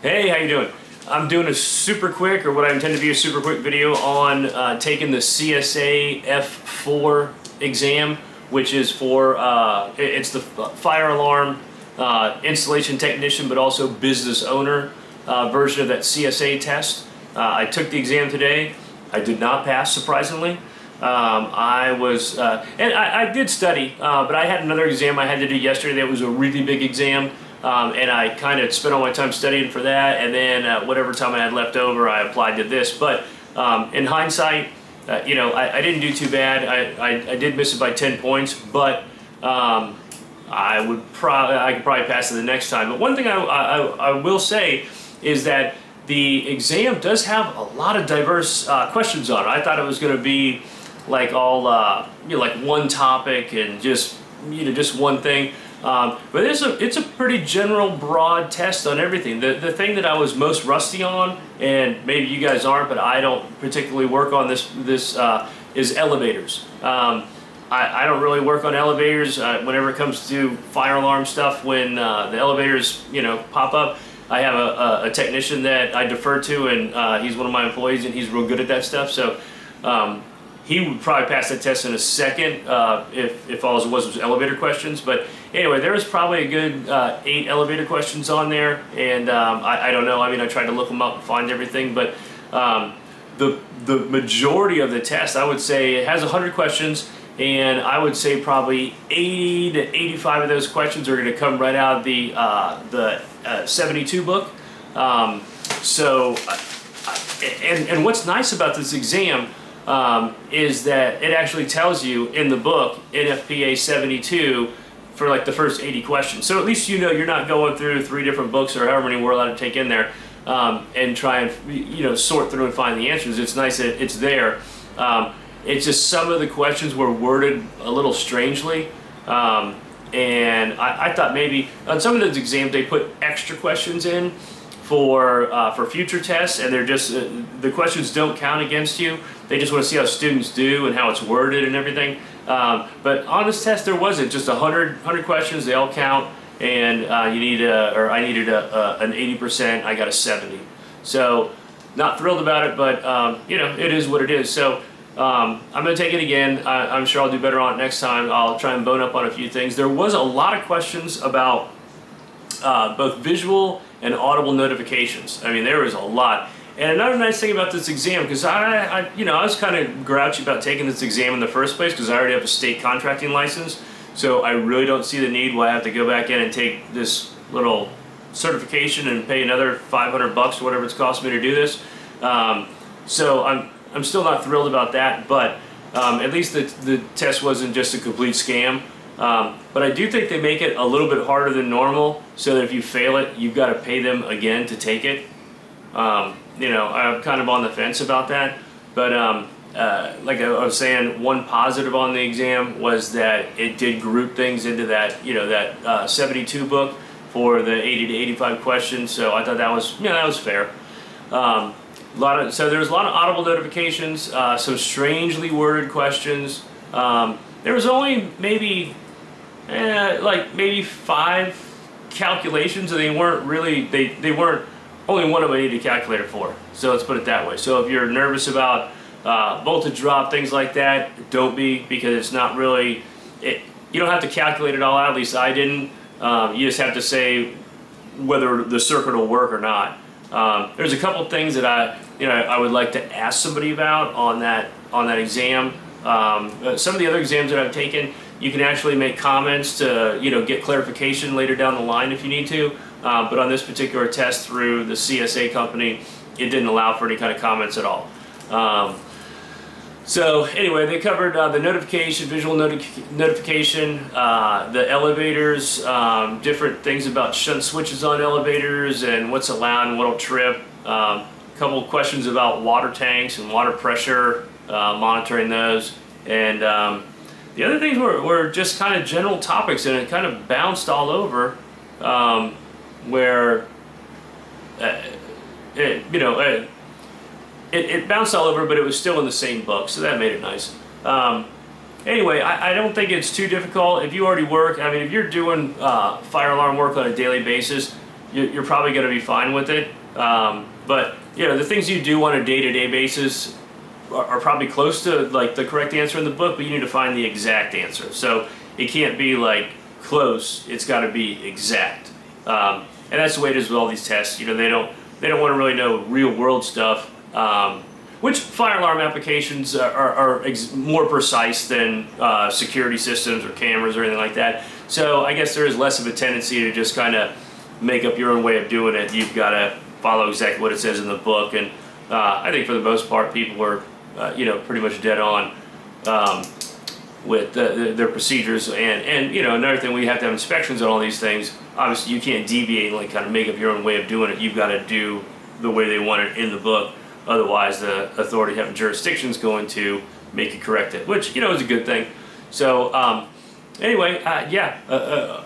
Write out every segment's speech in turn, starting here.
Hey, how you doing? I'm doing a super quick, or what I intend to be a super quick video on taking the CSA F4 exam, which is for, it's the fire alarm installation technician, but also business owner version of that CSA test. I took the exam today. I did not pass, surprisingly. And I did study, but I had another exam I had to do yesterday that was a really big exam. And I kind of spent all my time studying for that, and then whatever time I had left over, I applied to this. But in hindsight, I didn't do too bad. I did miss it by 10 points, but I could probably pass it the next time. But one thing I will say is that the exam does have a lot of diverse questions on it. I thought it was going to be like all like one topic and just one thing. But it's a pretty general, broad test on everything. The thing that I was most rusty on, and maybe you guys aren't, but I don't particularly work on this is elevators. I don't really work on elevators whenever it comes to fire alarm stuff. When the elevators pop up, I have a technician that I defer to, and he's one of my employees, and he's real good at that stuff. So he would probably pass that test in a second if all it was elevator questions. But anyway, there was probably a good 8 elevator questions on there, and I don't know. I mean, I tried to look them up and find everything, but the majority of the test, I would say, it has 100 questions, and I would say probably 80 to 85 of those questions are going to come right out of the 72 book. And what's nice about this exam is that it actually tells you in the book, NFPA 72, for like the first 80 questions. So at least you're not going through 3 different books or however many we're allowed to take in there and try and sort through and find the answers. It's nice that it's there. It's just some of the questions were worded a little strangely. And I thought maybe on some of those exams they put extra questions in for future tests, and they're just the questions don't count against you. They just want to see how students do and how it's worded and everything. But on this test, there wasn't just 100 questions. They all count, and I needed an 80%. I got a 70. So not thrilled about it, but it is what it is. So I'm going to take it again. I'm sure I'll do better on it next time. I'll try and bone up on a few things. There was a lot of questions about both visual and audible notifications. I mean, there was a lot. And another nice thing about this exam, because I was kind of grouchy about taking this exam in the first place because I already have a state contracting license. So I really don't see the need why I have to go back in and take this little certification and pay another $500 or whatever it's cost me to do this. So I'm still not thrilled about that, but at least the test wasn't just a complete scam. But I do think they make it a little bit harder than normal, so that if you fail it, you've got to pay them again to take it. I'm kind of on the fence about that, but like I was saying, one positive on the exam was that it did group things into that 72 book for the 80 to 85 questions. So I thought that was fair. So there was a lot of audible notifications, some strangely worded questions. There was only maybe 5 calculations, and they weren't really they weren't. Only one of them I needed a calculator for. So let's put it that way. So if you're nervous about voltage drop, things like that, don't be, because it's not really, you don't have to calculate it all out, at least I didn't. You just have to say whether the circuit will work or not. There's a couple things that I would like to ask somebody about on that exam. Some of the other exams that I've taken, you can actually make comments to get clarification later down the line if you need to. But on this particular test through the CSA company, it didn't allow for any kind of comments at all. So anyway, they covered the notification, visual notification, the elevators, different things about shunt switches on elevators and what's allowed and what'll trip. A couple of questions about water tanks and water pressure, monitoring those. And the other things were just kind of general topics, and it kind of bounced all over. Where it bounced all over, but it was still in the same book, so that made it nice. Anyway, I don't think it's too difficult. If you already work, I mean, if you're doing fire alarm work on a daily basis, you're probably going to be fine with it. But the things you do on a day-to-day basis are probably close to like the correct answer in the book, but you need to find the exact answer. So it can't be like close; it's got to be exact. And that's the way it is with all these tests. They don't want to really know real world stuff. Which fire alarm applications are more precise than security systems or cameras or anything like that. So I guess there is less of a tendency to just kind of make up your own way of doing it. You've got to follow exactly what it says in the book, and I think for the most part, people are pretty much dead on with their procedures. And another thing, we have to have inspections on all these things. Obviously, you can't deviate and like kind of make up your own way of doing it. You've got to do the way they want it in the book. Otherwise, the authority having jurisdiction is going to make you correct it, which is a good thing. So anyway, I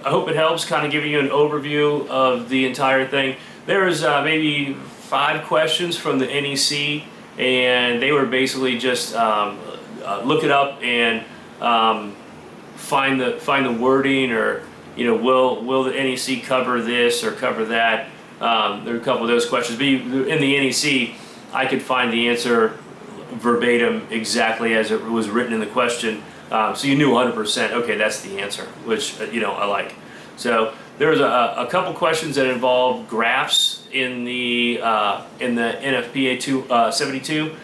hope it helps kind of giving you an overview of the entire thing. There's maybe 5 questions from the NEC, and they were basically just look it up and find the wording, or will the NEC cover this or cover that. There are a couple of those questions, but in the NEC, I could find the answer verbatim exactly as it was written in the question, so you knew 100%. Okay, that's the answer, which I like. So there was a couple questions that involved graphs in the NFPA 72,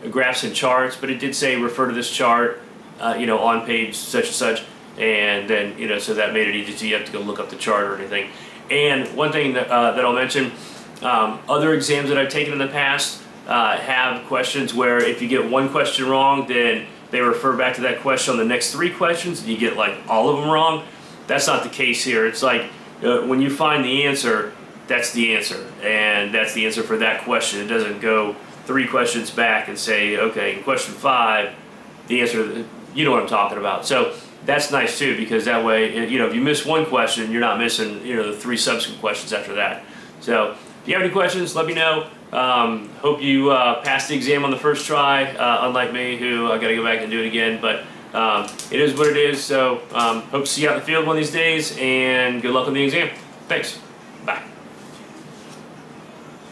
graphs and charts, but it did say refer to this chart, on page such and such, and then so that made it easy, so you have to go look up the chart or anything. And one thing that I'll mention. Other exams that I've taken in the past have questions where if you get one question wrong, then they refer back to that question on the next 3 questions, and you get like all of them wrong. That's not the case here. It's like when you find the answer, that's the answer, and that's the answer for that question. It doesn't go 3 questions back and say, okay, in question 5, the answer, you know what I'm talking about. So that's nice too, because that way, if you miss one question, you're not missing, the 3 subsequent questions after that. So if you have any questions, let me know. Hope you passed the exam on the first try, unlike me, who I got to go back and do it again. But it is what it is. So hope to see you out in the field one of these days, and good luck on the exam. Thanks.